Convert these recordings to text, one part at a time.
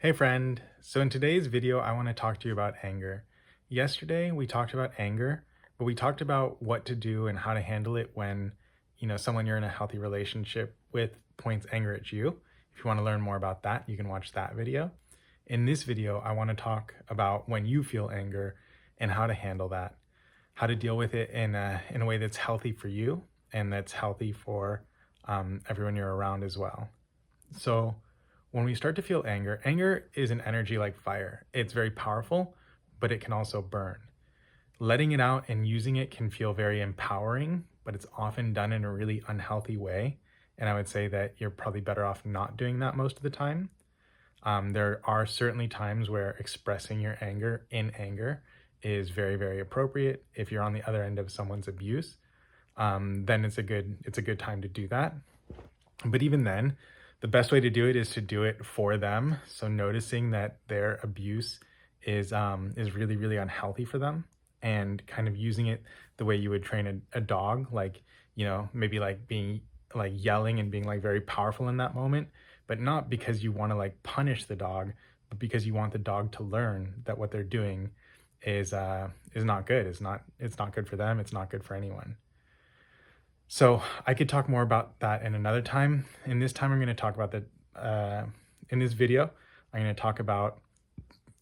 Hey friend, so in today's video, I want to talk to you about anger. Yesterday, we talked about anger, but we talked about what to do and how to handle it when, someone you're in a healthy relationship with points anger at you. If you want to learn more about that, you can watch that video. In this video, I want to talk about when you feel anger and how to handle that, how to deal with it in a way that's healthy for you and that's healthy for everyone you're around as well. So, when we start to feel anger, anger is an energy like fire. It's very powerful, but it can also burn. Letting it out and using it can feel very empowering, but it's often done in a really unhealthy way. And I would say that you're probably better off not doing that most of the time. There are certainly times where expressing your anger in anger is very, very appropriate. If you're on the other end of someone's abuse, then it's a good time to do that. But even then, the best way to do it is to do it for them. So noticing that their abuse is really, really unhealthy for them, and kind of using it the way you would train a dog, like, maybe like being like yelling and being like very powerful in that moment, but not because you want to like punish the dog, but because you want the dog to learn that what they're doing is not good. It's not good for them. It's not good for anyone. So I could talk more about that in another time. In this time, I'm going to talk about in this video, I'm going to talk about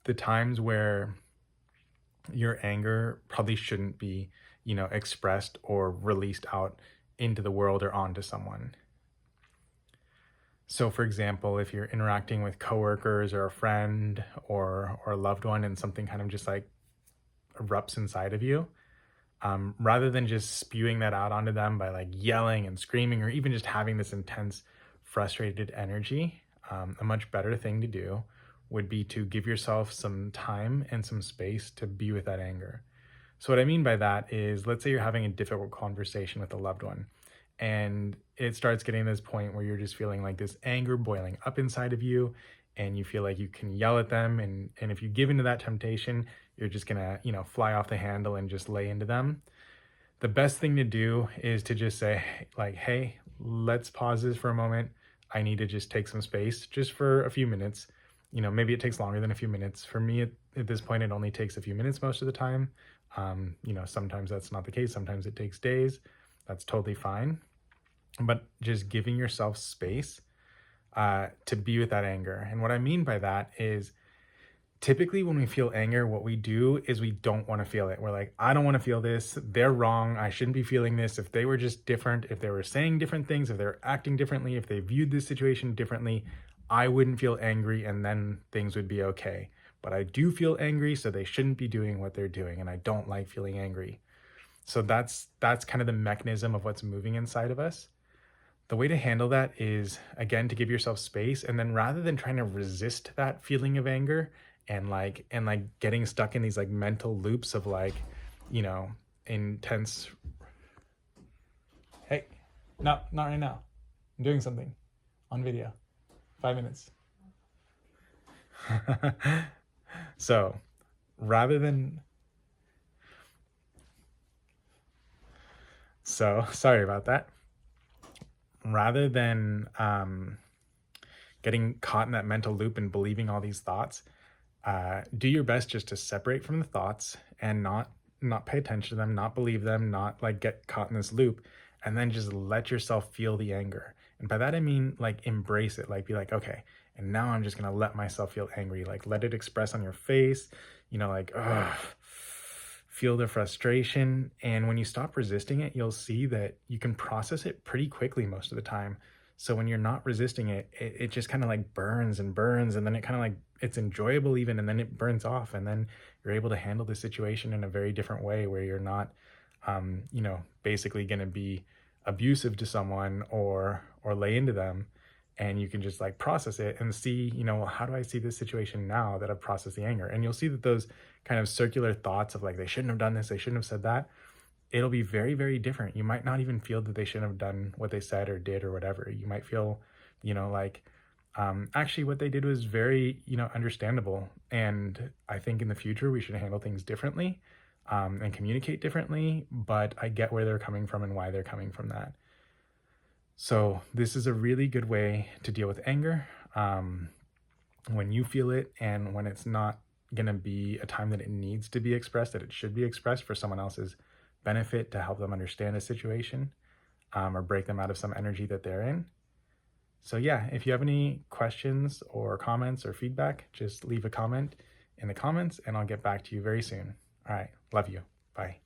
the times where your anger probably shouldn't be, expressed or released out into the world or onto someone. So for example, if you're interacting with coworkers or a friend or a loved one and something kind of just like erupts inside of you, rather than just spewing that out onto them by like yelling and screaming or even just having this intense, frustrated energy, a much better thing to do would be to give yourself some time and some space to be with that anger. So, what I mean by that is, let's say you're having a difficult conversation with a loved one, and it starts getting to this point where you're just feeling like this anger boiling up inside of you, and you feel like you can yell at them. And if you give into that temptation, you're just gonna, fly off the handle and just lay into them. The best thing to do is to just say, like, hey, let's pause this for a moment. I need to just take some space just for a few minutes. Maybe it takes longer than a few minutes. For me, at this point, it only takes a few minutes most of the time. Sometimes that's not the case. Sometimes it takes days. That's totally fine. But just giving yourself space to be with that anger. And what I mean by that is, typically when we feel anger, what we do is we don't want to feel it. We're like, I don't want to feel this. They're wrong. I shouldn't be feeling this. If they were just different, if they were saying different things, if they're acting differently, if they viewed this situation differently, I wouldn't feel angry and then things would be okay. But I do feel angry, so they shouldn't be doing what they're doing. And I don't like feeling angry. So that's kind of the mechanism of what's moving inside of us. The way to handle that is, again, to give yourself space, and then rather than trying to resist that feeling of anger and getting stuck in these like mental loops of like, intense, hey, no, not right now, I'm doing something on video, 5 minutes. So rather than sorry about that. Rather than getting caught in that mental loop and believing all these thoughts, do your best just to separate from the thoughts and not pay attention to them, not believe them, not like get caught in this loop, and then just let yourself feel the anger. And by that I mean like embrace it, like be like, okay, and now I'm just gonna let myself feel angry, like let it express on your face, like, ugh, feel the frustration. And when you stop resisting it, you'll see that you can process it pretty quickly most of the time. So when you're not resisting it, it just kind of like burns and burns, and then it kind of like, it's enjoyable even, and then it burns off, and then you're able to handle the situation in a very different way where you're not, basically going to be abusive to someone or lay into them, and you can just like process it and see, well, how do I see this situation now that I've processed the anger? And you'll see that those kind of circular thoughts of like, they shouldn't have done this, they shouldn't have said that, it'll be very, very different. You might not even feel that they shouldn't have done what they said or did or whatever. You might feel, like, actually what they did was very, understandable. And I think in the future we should handle things differently, and communicate differently, but I get where they're coming from and why they're coming from that. So this is a really good way to deal with anger. when you feel it and when it's not going to be a time that it needs to be expressed, that it should be expressed for someone else's benefit to help them understand a situation, or break them out of some energy that they're in. So yeah, if you have any questions or comments or feedback, just leave a comment in the comments and I'll get back to you very soon. All right. Love you. Bye.